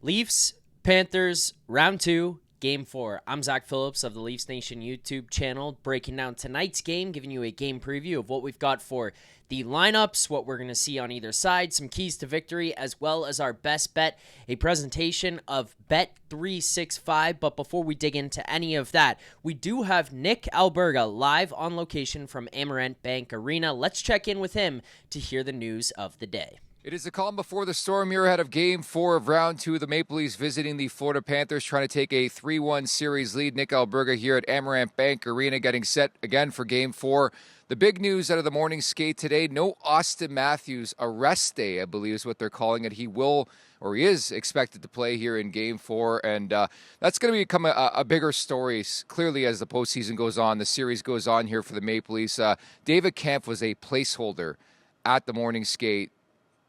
Leafs, Panthers, round 2, game 4. I'm Zack Phillips of the Leafs Nation YouTube channel, breaking down tonight's game, giving you a game preview of what we've got for the lineups, what we're going to see on either side, some keys to victory, as well as our best bet, a presentation of Bet365. But before we dig into any of that, we do have Nick Alberga live on location from Amerant Bank Arena. Let's check in with him to hear the news of the day. It is the calm before the storm here ahead of Game 4 of Round 2. The Maple Leafs visiting the Florida Panthers, trying to take a 3-1 series lead. Nick Alberga here at Amerant Bank Arena getting set again for Game 4. The big news out of the morning skate today, no Auston Matthews. A rest day, I believe is what they're calling it. He is expected to play here in Game 4, and that's going to become a bigger story, clearly, as the postseason goes on, the series goes on here for the Maple Leafs. David Kampf was a placeholder at the morning skate,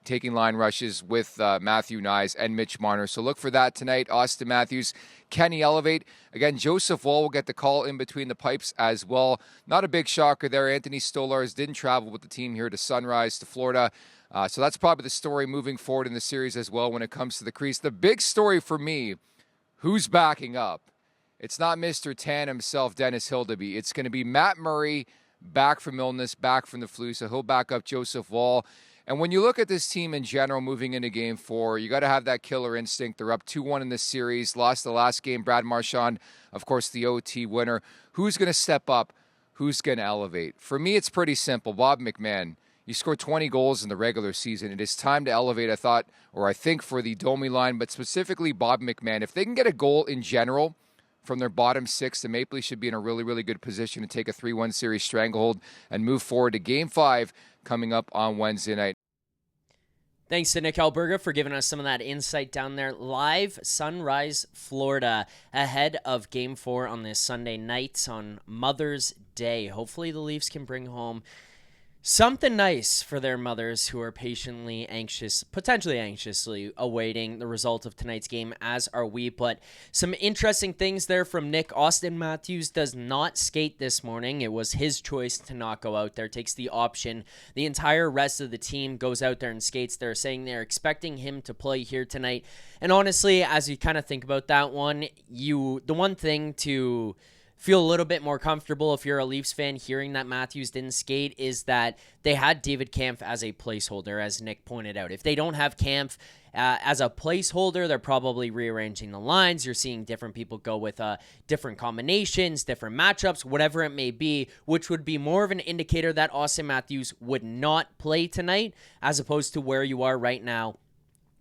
taking line rushes with Matthew Knies and Mitch Marner. So look for that tonight. Auston Matthews, can he elevate? Again, Joseph Woll will get the call in between the pipes as well. Not a big shocker there. Anthony Stolarz didn't travel with the team here to Sunrise, to Florida. So that's probably the story moving forward in the series as well when it comes to the crease. The big story for me, who's backing up? It's not Mr. Tan himself, Dennis Hildeby. It's going to be Matt Murray, back from illness, back from the flu, so he'll back up Joseph Woll. And when you look at this team in general moving into Game 4, you got to have that killer instinct. They're up 2-1 in this series, lost the last game. Brad Marchand, of course, the OT winner. Who's going to step up? Who's going to elevate? For me, it's pretty simple. Bob McMahon, you scored 20 goals in the regular season. It is time to elevate, I think, for the Domi line, but specifically Bob McMahon. If they can get a goal in general from their bottom six, the Maple Leafs should be in a really, really good position to take a 3-1 series stranglehold and move forward to Game 5 coming up on Wednesday night. Thanks to Nick Alberga for giving us some of that insight down there. Live Sunrise, Florida, ahead of Game 4 on this Sunday night on Mother's Day. Hopefully the Leafs can bring home something nice for their mothers who are potentially anxiously awaiting the result of tonight's game, as are we. But some interesting things there from Nick. Auston Matthews does not skate this morning. It was his choice to not go out there, takes the option. The entire rest of the team goes out there and skates. They're saying they're expecting him to play here tonight. And honestly, as you kind of think about that one, the one thing to feel a little bit more comfortable if you're a Leafs fan hearing that Matthews didn't skate is that they had David Kampf as a placeholder, as Nick pointed out. If they don't have Kampf as a placeholder, they're probably rearranging the lines. You're seeing different people go with different combinations, different matchups, whatever it may be, which would be more of an indicator that Auston Matthews would not play tonight, as opposed to where you are right now,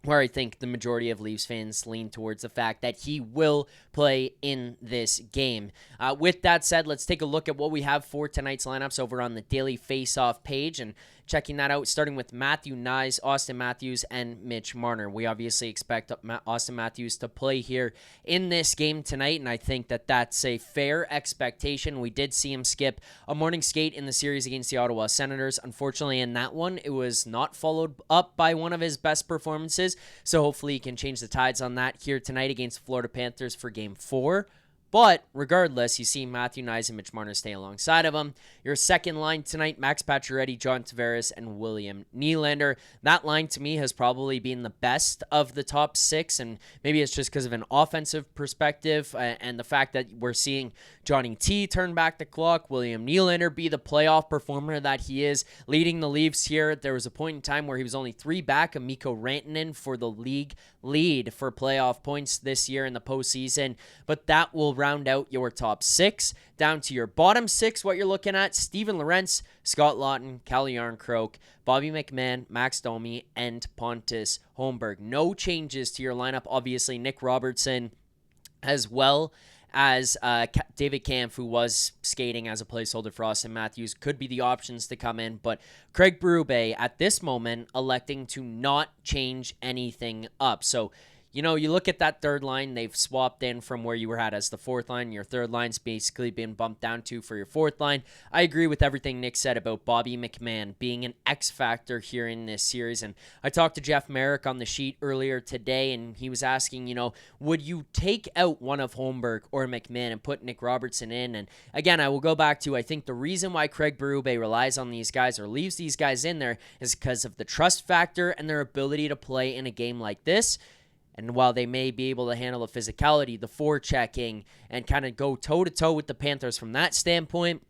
where I think the majority of Leafs fans lean towards the fact that he will play in this game. With that said, let's take a look at what we have for tonight's lineups over on the Daily Faceoff page, and checking that out, starting with Matthew Knies, Auston Matthews, and Mitch Marner. We obviously expect Auston Matthews to play here in this game tonight, and I think that that's a fair expectation. We did see him skip a morning skate in the series against the Ottawa Senators. Unfortunately, in that one, it was not followed up by one of his best performances, so hopefully he can change the tides on that here tonight against the Florida Panthers for Game 4. But regardless, you see Matthew Knies and Mitch Marner stay alongside of him. Your second line tonight, Max Pacioretty, John Tavares, and William Nylander. That line to me has probably been the best of the top six, and maybe it's just because of an offensive perspective and the fact that we're seeing Johnny T turn back the clock, William Nylander be the playoff performer that he is, leading the Leafs here. There was a point in time where he was only 3 back of Mikko Rantanen for the league lead for playoff points this year in the postseason, but that will round out your top 6. Down to your bottom 6, what you're looking at, Steven Lorentz, Scott Laughton, Calle Jarnkrok, Bobby McMahon, Max Domi, and Pontus Holmberg. No changes to your lineup. Obviously, Nick Robertson, as well as David Kampf, who was skating as a placeholder for Auston Matthews, could be the options to come in. But Craig Berube, at this moment, electing to not change anything up. So you know, you look at that third line, they've swapped in from where you were at as the fourth line. Your third line's basically been bumped down to for your fourth line. I agree with everything Nick said about Bobby McMahon being an X factor here in this series. And I talked to Jeff Merrick on the sheet earlier today, and he was asking, you know, would you take out one of Holmberg or McMahon and put Nick Robertson in? And again, I will go back to, I think the reason why Craig Berube relies on these guys or leaves these guys in there is because of the trust factor and their ability to play in a game like this. And while they may be able to handle the physicality, the forechecking, and kind of go toe-to-toe with the Panthers from that standpoint,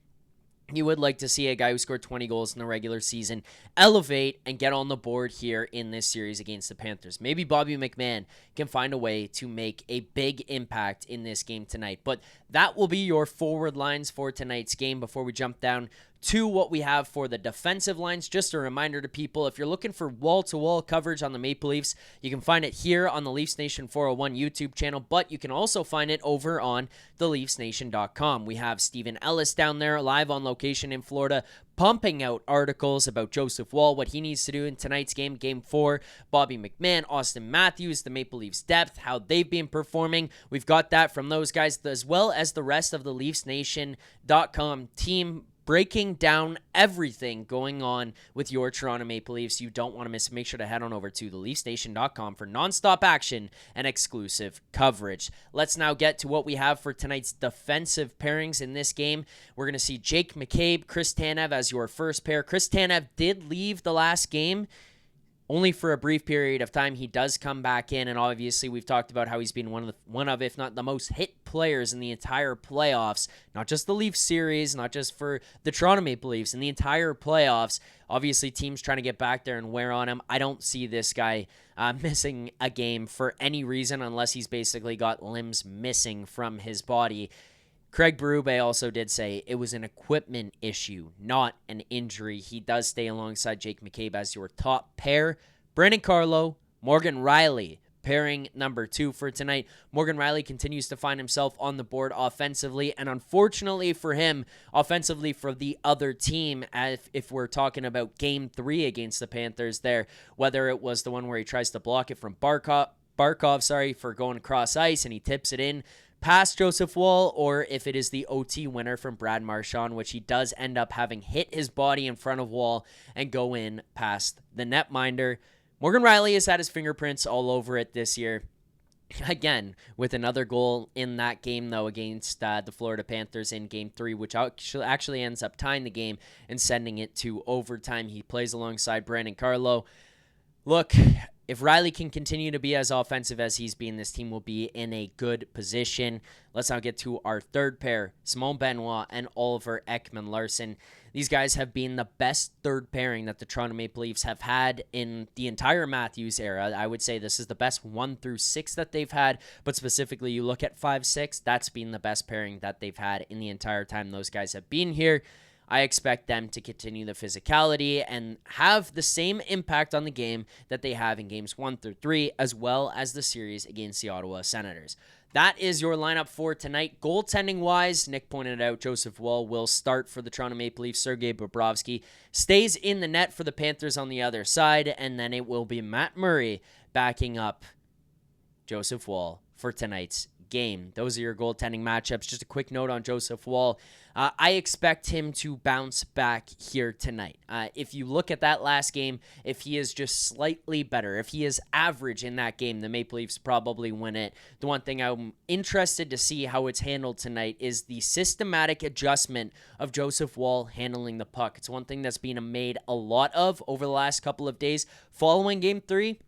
you would like to see a guy who scored 20 goals in the regular season elevate and get on the board here in this series against the Panthers. Maybe Bobby McMahon can find a way to make a big impact in this game tonight. But that will be your forward lines for tonight's game. Before we jump down to what we have for the defensive lines, just a reminder to people, if you're looking for wall-to-wall coverage on the Maple Leafs, you can find it here on the Leafs Nation 401 YouTube channel, but you can also find it over on theleafsnation.com. We have Stephen Ellis down there live on location in Florida, pumping out articles about Joseph Woll, what he needs to do in tonight's game, Game 4, Bobby McMahon, Austin Matthews, the Maple Leafs depth, how they've been performing. We've got that from those guys, as well as the rest of the LeafsNation.com team, breaking down everything going on with your Toronto Maple Leafs. You don't want to miss. Make sure to head on over to theleafsnation.com for nonstop action and exclusive coverage. Let's now get to what we have for tonight's defensive pairings in this game. We're going to see Jake McCabe, Chris Tanev as your first pair. Chris Tanev did leave the last game, only for a brief period of time. He does come back in, and obviously we've talked about how he's been one of, if not the most hit players in the entire playoffs, not just the Leafs series, not just for the Toronto Maple Leafs, in the entire playoffs. Obviously, teams trying to get back there and wear on him. I don't see this guy missing a game for any reason unless he's basically got limbs missing from his body. Craig Berube also did say it was an equipment issue, not an injury. He does stay alongside Jake McCabe as your top pair. Brandon Carlo, Morgan Riley, pairing number 2 for tonight. Morgan Riley continues to find himself on the board offensively, and unfortunately for him, offensively for the other team, if we're talking about Game 3 against the Panthers there, whether it was the one where he tries to block it from Barkov, for going across ice and he tips it in past Joseph Woll, or if it is the OT winner from Brad Marchand, which he does end up having hit his body in front of Woll and go in past the netminder. Morgan Riley has had his fingerprints all over it this year. Again, with another goal in that game, though, against the Florida Panthers in Game 3, which actually ends up tying the game and sending it to overtime. He plays alongside Brandon Carlo. Look, if Riley can continue to be as offensive as he's been, this team will be in a good position. Let's now get to our third pair, Simone Benoit and Oliver Ekman-Larsson. These guys have been the best third pairing that the Toronto Maple Leafs have had in the entire Matthews era. I would say this is the best 1 through 6 that they've had, but specifically you look at 5-6, that's been the best pairing that they've had in the entire time those guys have been here. I expect them to continue the physicality and have the same impact on the game that they have in games 1 through 3, as well as the series against the Ottawa Senators. That is your lineup for tonight. Goaltending-wise, Nick pointed out Joseph Woll will start for the Toronto Maple Leafs. Sergei Bobrovsky stays in the net for the Panthers on the other side, and then it will be Matt Murray backing up Joseph Woll for tonight's game. Those are your goaltending matchups. Just a quick note on Joseph Woll. I expect him to bounce back here tonight. If you look at that last game, if he is just slightly better, if he is average in that game, the Maple Leafs probably win it. The one thing I'm interested to see how it's handled tonight is the systematic adjustment of Joseph Woll handling the puck. It's one thing that's been made a lot of over the last couple of days following Game 3.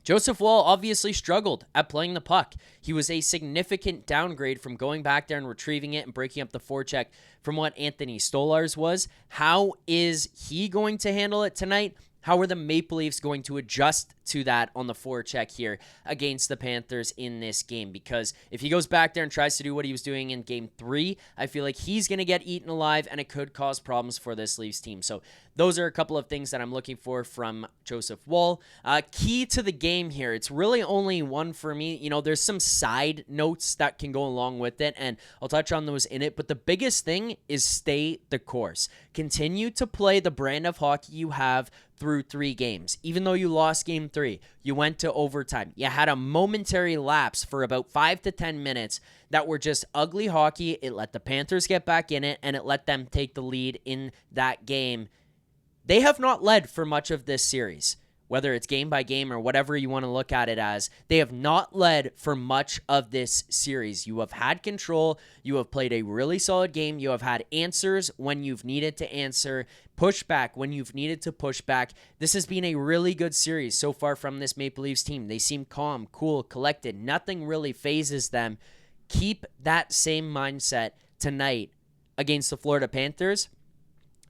Joseph Woll obviously struggled at playing the puck. He was a significant downgrade from going back there and retrieving it and breaking up the forecheck from what Anthony Stolarz was. How is he going to handle it tonight? How are the Maple Leafs going to adjust to that on the forecheck here against the Panthers in this game? Because if he goes back there and tries to do what he was doing in Game 3, I feel like he's going to get eaten alive, and it could cause problems for this Leafs team. So those are a couple of things that I'm looking for from Joseph Woll. Key to the game here, it's really only one for me. You know, there's some side notes that can go along with it, and I'll touch on those in it. But the biggest thing is stay the course. Continue to play the brand of hockey you have through 3 games. Even though you lost Game 3, you went to overtime. You had a momentary lapse for about 5 to 10 minutes that were just ugly hockey. It let the Panthers get back in it, and it let them take the lead in that game. They have not led for much of this series. whether it's game by game or whatever you want to look at it as, they have not led for much of this series. You have had control. You have played a really solid game. You have had answers when you've needed to answer, push back when you've needed to push back. This has been a really good series so far from this Maple Leafs team. They seem calm, cool, collected. Nothing really phases them. Keep that same mindset tonight against the Florida Panthers.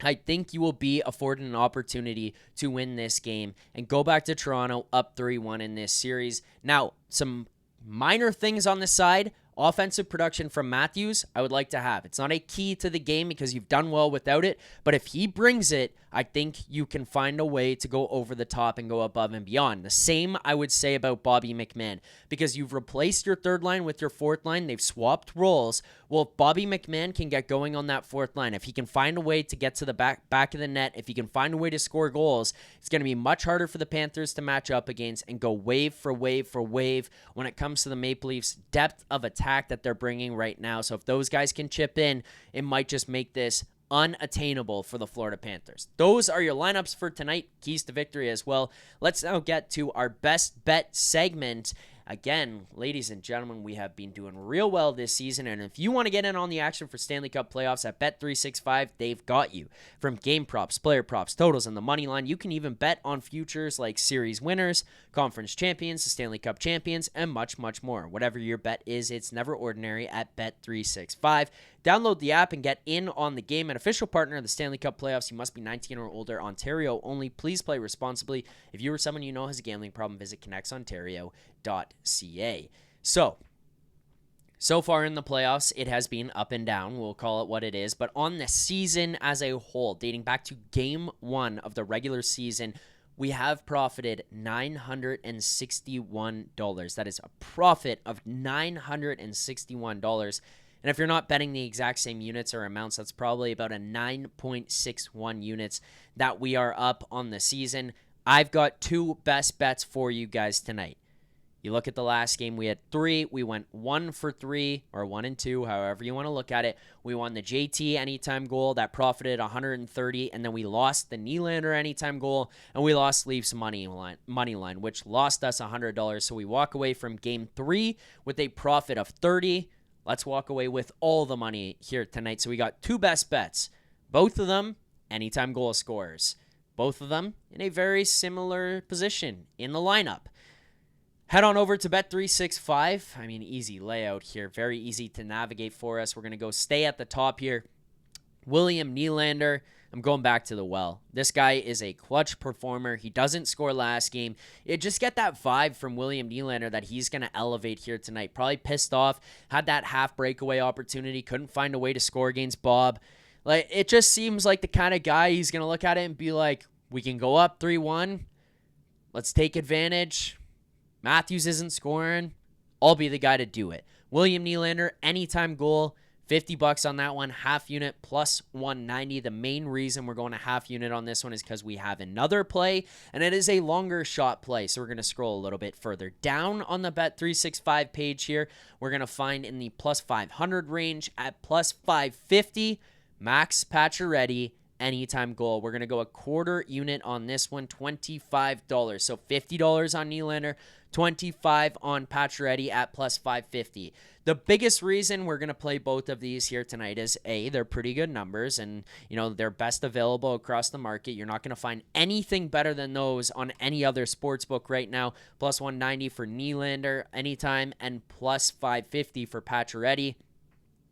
I think you will be afforded an opportunity to win this game and go back to Toronto up 3-1 in this series. Now, some minor things on the side. Offensive production from Matthews, I would like to have. It's not a key to the game because you've done well without it, but if he brings it, I think you can find a way to go over the top and go above and beyond. The same I would say about Bobby McMann, because you've replaced your third line with your fourth line. They've swapped roles. Well, if Bobby McMann can get going on that fourth line, if he can find a way to get to the back of the net, if he can find a way to score goals, it's going to be much harder for the Panthers to match up against and go wave for wave for wave when it comes to the Maple Leafs' depth of attack that they're bringing right now. So if those guys can chip in, it might just make this unattainable for the Florida Panthers. Those are your lineups for tonight, keys to victory as well. Let's now get to our best bet segment. Again, ladies and gentlemen, we have been doing real well this season, and if you want to get in on the action for Stanley Cup playoffs at Bet365, they've got you. From game props, player props, totals, and the money line, you can even bet on futures like series winners, conference champions, the Stanley Cup champions, and much, much more. Whatever your bet is, it's never ordinary at Bet365. Download the app and get in on the game. An official partner of the Stanley Cup playoffs. You must be 19 or older. Ontario only. Please play responsibly. If you or someone you know has a gambling problem, visit connectsontario.ca. So far in the playoffs, it has been up and down. We'll call it what it is. But on the season as a whole, dating back to game 1 of the regular season, we have profited $961. That is a profit of $961. And if you're not betting the exact same units or amounts, that's probably about a 9.61 units that we are up on the season. I've got 2 best bets for you guys tonight. You look at the last game, we had 3. We went 1 for 3, or 1 and 2, however you want to look at it. We won the JT anytime goal that profited 130, and then we lost the Nylander anytime goal, and we lost Leafs money line, which lost us $100. So we walk away from game 3 with a profit of 30. Let's walk away with all the money here tonight. So we got 2 best bets. Both of them anytime goal scorers. Both of them in a very similar position in the lineup. Head on over to Bet365. I mean, easy layout here. Very easy to navigate for us. We're going to go stay at the top here. William Nylander. I'm going back to the well. This guy is a clutch performer. He doesn't score last game. You just get that vibe from William Nylander that he's going to elevate here tonight. Probably pissed off. Had that half breakaway opportunity. Couldn't find a way to score against Bob. Like, it just seems like the kind of guy he's going to look at it and be like, we can go up 3-1. Let's take advantage. Matthews isn't scoring. I'll be the guy to do it. William Nylander, anytime goal. $50 on that one, half unit plus 190. The main reason we're going to half unit on this one is because we have another play, and it is a longer shot play. So we're going to scroll a little bit further down on the Bet365 page here. We're going to find in the plus 500 range at plus 550, Max Pacioretty, anytime goal. We're going to go a quarter unit on this one, $25. So $50 on Nylander, $25 on Pacioretty at plus 550. The biggest reason we're going to play both of these here tonight is, A, they're pretty good numbers, and, you know, they're best available across the market. You're not going to find anything better than those on any other sports book right now. Plus 190 for Nylander anytime, and plus 550 for Pacioretty.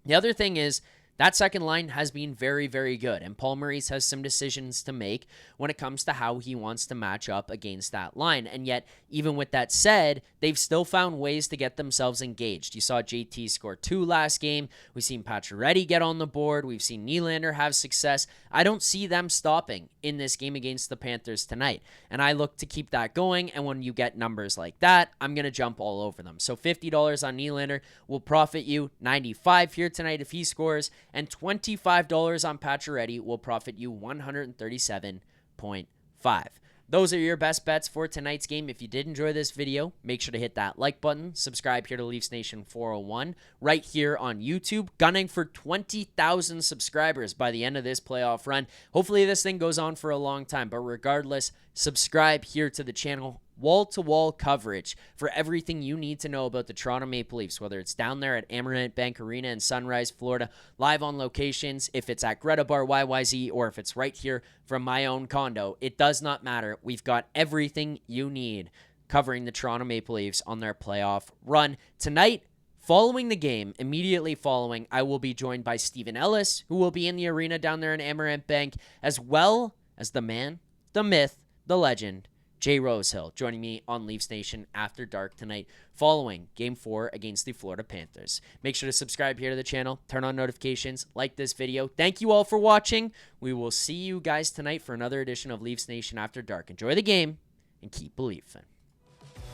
The other thing is, that second line has been very, very good, and Paul Maurice has some decisions to make when it comes to how he wants to match up against that line. And yet, even with that said, they've still found ways to get themselves engaged. You saw JT score 2 last game. We've seen Pacioretty get on the board. We've seen Nylander have success. I don't see them stopping in this game against the Panthers tonight, and I look to keep that going. And when you get numbers like that, I'm going to jump all over them. So $50 on Nylander will profit you $95 here tonight if he scores, and $25 on Pacioretty will profit you $137.5. those are your best bets for tonight's game. If you did enjoy this video, make sure to hit that like button. Subscribe here to Leafs Nation 401 right here on YouTube. Gunning for 20,000 subscribers by the end of this playoff run. Hopefully this thing goes on for a long time, but regardless, subscribe here to the channel. Wall-to-wall coverage for everything you need to know about the Toronto Maple Leafs, whether it's down there at Amerant Bank Arena in Sunrise, Florida, live on locations, if it's at Greta Bar YYZ, or if it's right here from my own condo. It does not matter. We've got everything you need covering the Toronto Maple Leafs on their playoff run. Tonight, following the game, immediately following, I will be joined by Stephen Ellis, who will be in the arena down there in Amerant Bank, as well as the man, the myth, the legend, Jay Rosehill, joining me on Leafs Nation After Dark tonight following Game 4 against the Florida Panthers. Make sure to subscribe here to the channel, turn on notifications, like this video. Thank you all for watching. We will see you guys tonight for another edition of Leafs Nation After Dark. Enjoy the game and keep believing.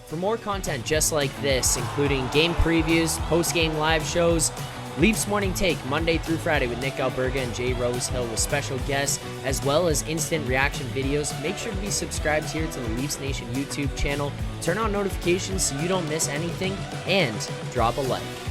For more content just like this, including game previews, post-game live shows, Leafs Morning Take Monday through Friday with Nick Alberga and Jay Rosehill with special guests, as well as instant reaction videos. Make sure to be subscribed here to the Leafs Nation YouTube channel. Turn on notifications so you don't miss anything, and drop a like.